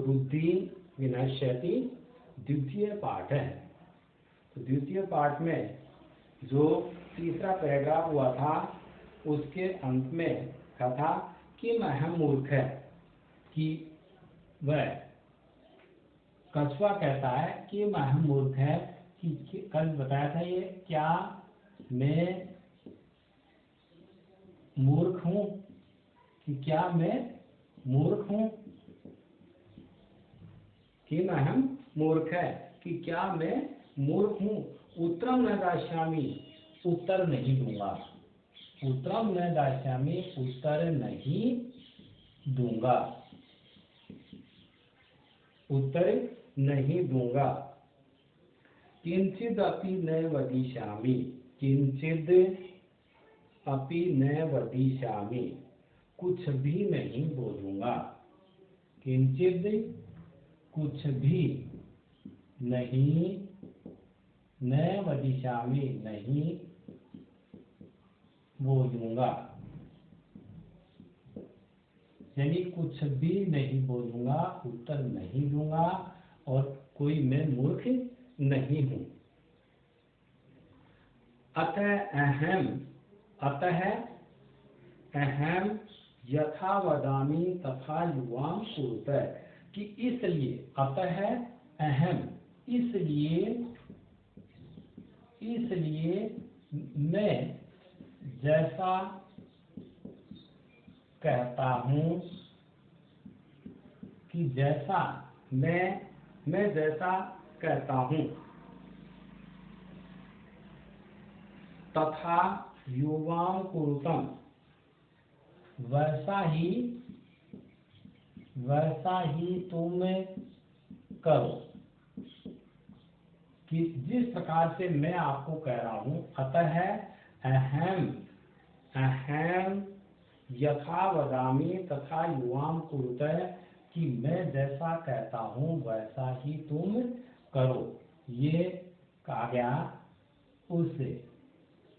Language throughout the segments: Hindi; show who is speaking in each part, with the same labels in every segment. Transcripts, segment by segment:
Speaker 1: बुद्धि विनश्यति द्वितीय पाठ है। तो द्वितीय पाठ में जो तीसरा पैराग्राफ हुआ था उसके अंत में कहा था कि अहम मूर्ख है, कि वह कछुआ कहता है कि अहम मूर्ख है, कि कल बताया था ये, क्या मैं मूर्ख हूं, कि क्या मैं मूर्ख हूं, कि अहम मूर्ख है, कि क्या मैं मूर्ख हूं। उत्तरम न दास्यामि, उत्तर नहीं दूंगा। उत्तरम न दास्यामि, उत्तर नहीं दूंगा, उत्तर नहीं दूंगा। किंचिद अपि न वदिष्यामि, किंचिद अपि न वदिष्यामि, कुछ भी नहीं बोलूंगा। किंचिद कुछ भी नहीं, न वदिष्यामि नहीं बोलूंगा, यानी कुछ भी नहीं बोलूंगा, उत्तर नहीं दूंगा और कोई मैं मूर्ख नहीं हूं। अतः अहम यथा वदामि तथा युवाम कुरुत, कि इसलिए, अतः अहम, इसलिए मैं जैसा कहता हूं, कि जैसा मैं जैसा कहता हूं, तथा युवाम कुरुतम, वैसा ही तुम करो, कि जिस प्रकार से मैं आपको कह रहा हूं। अतः अहम यथा वदामि तथा युवाम कुरुत, कि मैं जैसा कहता हूं वैसा ही तुम करो। ये कहा गया उस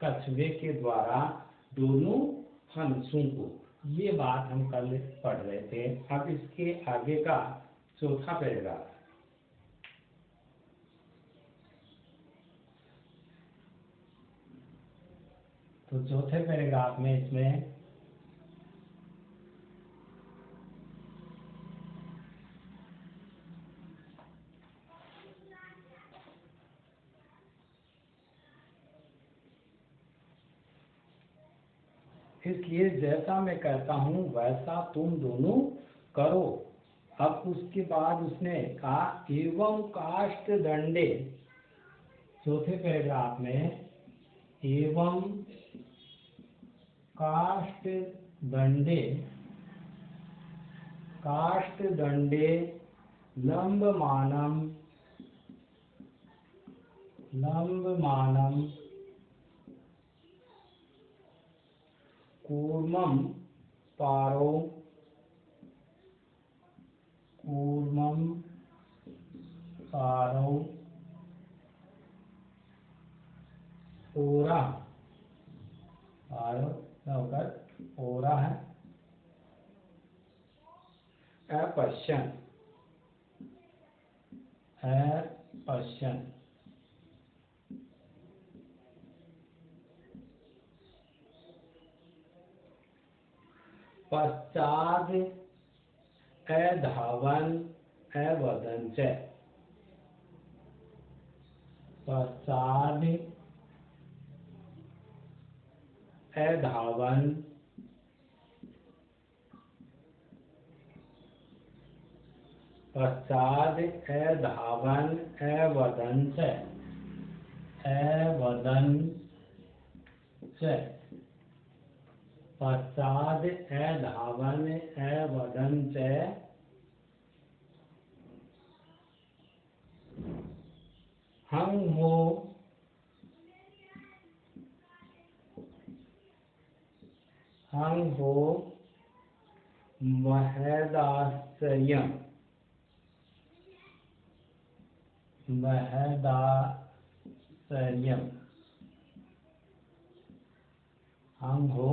Speaker 1: कछुए के द्वारा दोनों हंसों को। ये बात हम कल पढ़ रहे थे। अब इसके आगे का चौथा पैराग्राफ। तो चौथे पैराग्राफ में इसमें इसलिए जैसा मैं कहता हूं वैसा तुम दोनों करो। अब उसके बाद उसने कहा एवं काष्ठ दंडे, चौथे पैराग्राफ में, एवं काष्ठ दंडे लंबमानम कूर्मं पारो ओरा, ओरा है, अपश्यन पश्चाद अधावन अवदन च, पश्चाद अधावन अवदन च, पश्चाद अधावन अवदन च, हं हो महदाश्चर्यम्, हं हो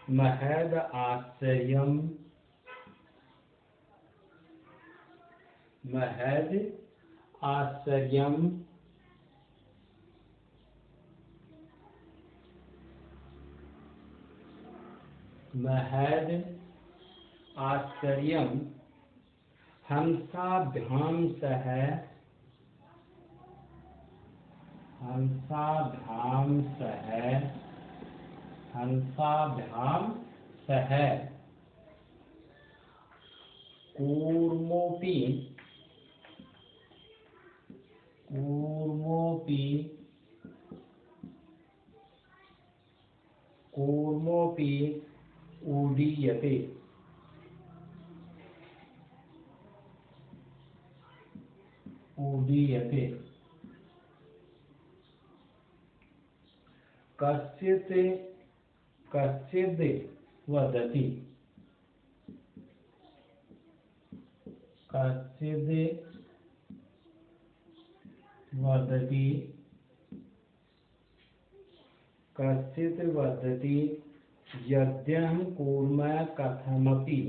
Speaker 1: महद आश्चर्यम् महद आश्चर्यम महद आश्चर्यम हंसाभ्याम सह कूर्मोऽपि उडीयते कश्चित् वदति यद्यं कूर्म कथमपि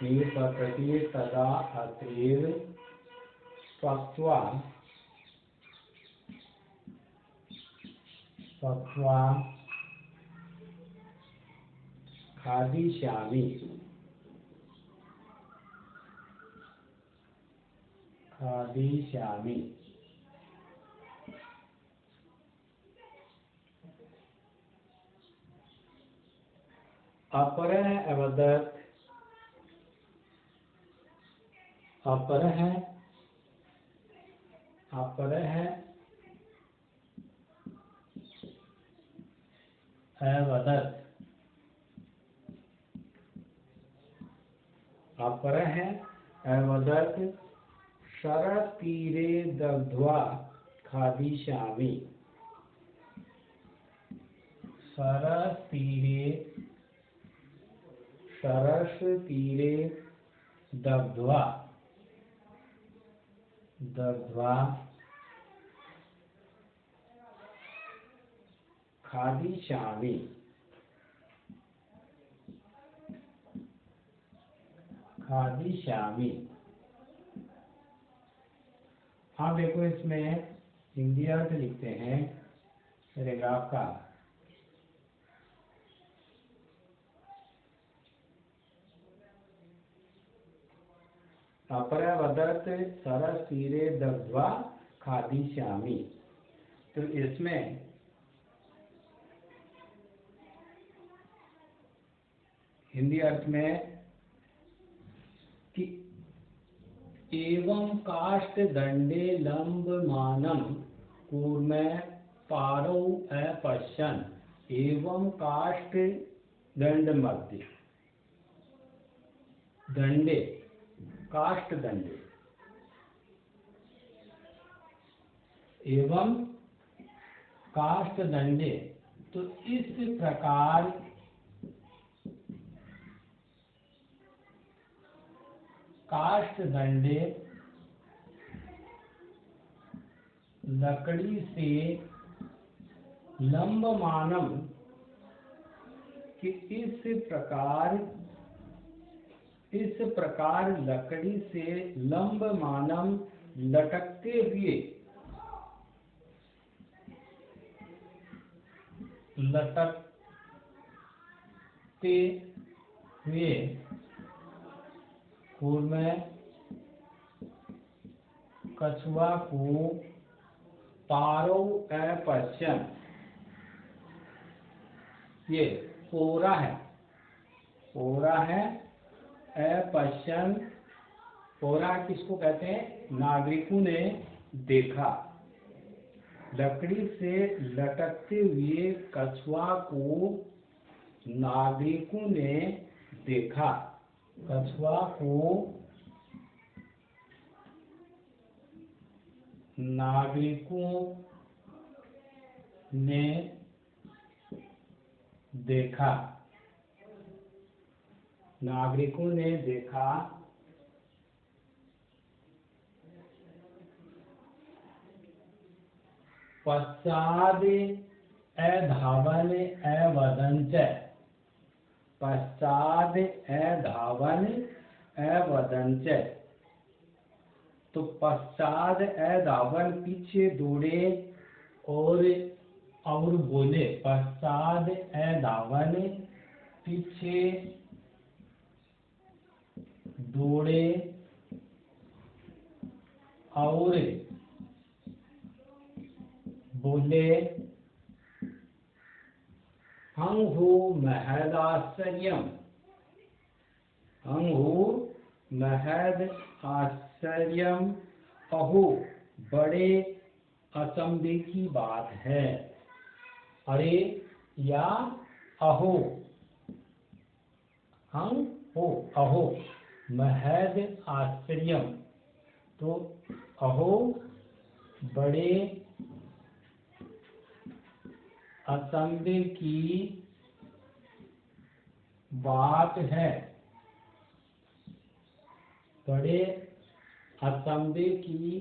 Speaker 1: निपतति तदा अत्रैव त्वक्त्वा खादिष्यामि अपरः अवदत् शरतीरे दग्ध्वा खादिष्यामि शरसतीरे दग्ध्वा खादिष्यामि हाँ देखो, इसमें हिंदी अर्थ लिखते हैं पैराग्राफ का। अपरवदत् शरतीरे दग्ध्वा खादिष्यामि, तो इसमें हिंदी अर्थ में कि एवं काष्ठ दंडे लंबमानं कूर्म पारौ अपश्यन्, एवं काष्ठ दंड मध्य दंडे काष्ठ दंडे एवं काष्ठ दंडे, तो इस प्रकार काष्ठ दंडे लकड़ी से लंबमानम कि इस प्रकार लकड़ी से लंबमानम लटकते हुए कूर्म कछुआ को पारौ अपश्यन्, ये पोरा है अपश्यन् पौराणिक किसको कहते हैं? नागरिकों ने देखा। लकड़ी से लटकते हुए कछुआ को नागरिकों ने देखा। कछुआ को नागरिकों ने देखा। नागरिकों ने देखा। पश्चाद अधावन अवदंच। पश्चाद अधावन अवदंच। तो पश्चाद अधावन पीछे दौड़े और बोले। पश्चाद अधावन पीछे दौड़े और बोले, हंहु महद आश्चर्यम। हंहु महद आश्चर्यम। अहो बड़े अचंभे की बात है। अरे या अहो, हम हो अहो महद आश्चर्यम। तो अहो बड़े अचंभे की बात है। बड़े अचंभे की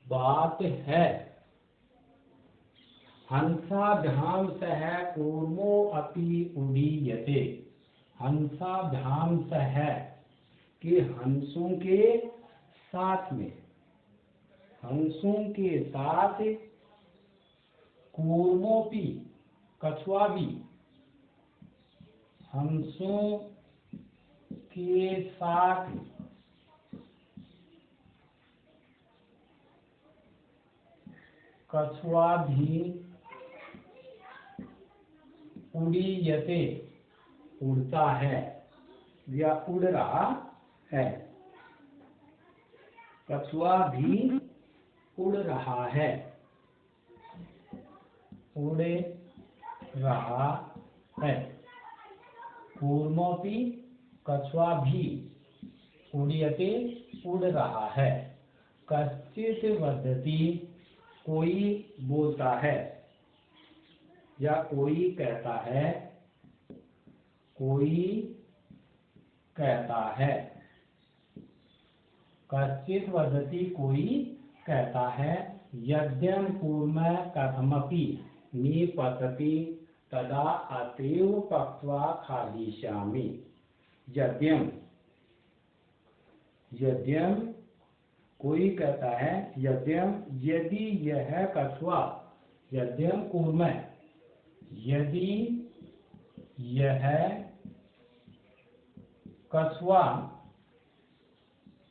Speaker 1: बात है। हंसाभ्याम सह कूर्मो अपि उडीयते। हंसाभ्याम सह कि हंसों के साथ में, हंसों के साथ कूर्मोपि कछुआ भी, हंसों के साथ कछुआ भी उड़ीयते उड़ता है या उड़ रहा है। कछुआ भी उड़ रहा है। उड़ रहा है। कूर्मोपि कछुआ भी उड़ीयते उड़ रहा है। कश्चित् वदति कोई बोलता है या कोई कहता है। कोई कहता है। कश्चित् वदति कोई कहता है। यद्यं कूर्म कथमपि निपतति तदा अतएव पक्त्वा खादिष्यामि। यद्यं, यद्यं कोई कहता है। यद्यं यदि यह कछुआ, यद्यं कूर्म यदि यह कछुआ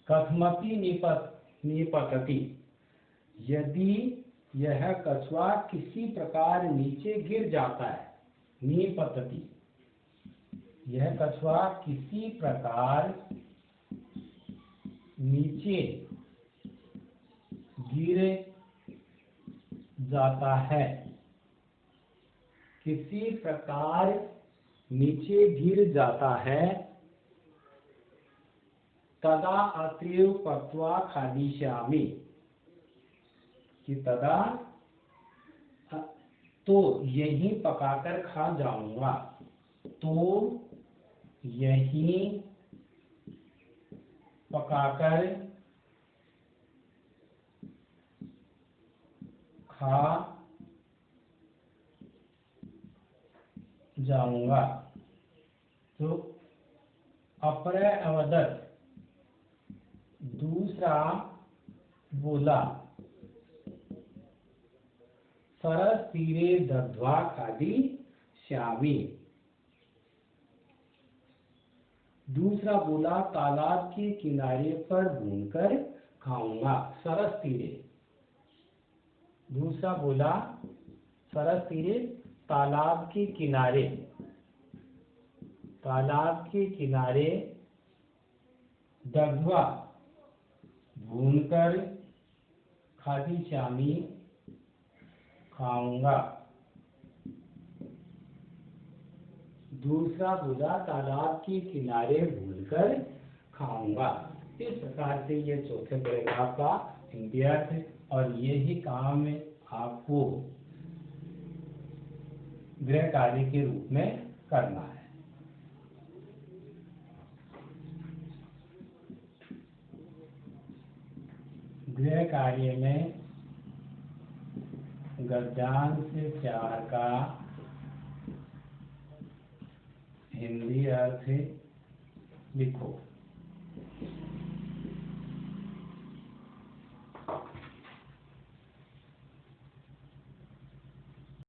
Speaker 1: कथमपि निपतति, यदि यह कछुआ किसी प्रकार नीचे गिर जाता है। निपतति यह कछुआ किसी प्रकार नीचे गिर जाता है। किसी प्रकार नीचे गिर जाता है। तदा अतएव पक्त्वा खादिष्यामि कि तदा तो यही पकाकर खा जाऊंगा। तो यही पकाकर खा जाऊंगा। तो अपरे अवदत दूसरा बोला, सरस तीरे दग्ध्वा खादिष्यामि। दूसरा बोला तालाब के किनारे पर भूनकर खाऊंगा। सरस तीरे, दूसरा बोला सरस तीरे तालाब के किनारे, तालाब के किनारे दग्ध्वा भूनकर खाटीचामी खाऊंगा। दूसरा बोला तालाब के किनारे भूनकर खाऊंगा। इस प्रकार से ये चौथे पैराग्राफ का हिंदी अर्थ है और यही काम आपको गृह कार्य के रूप में करना है। गृह कार्य में गद्यांश चार का हिंदी अर्थ लिखो।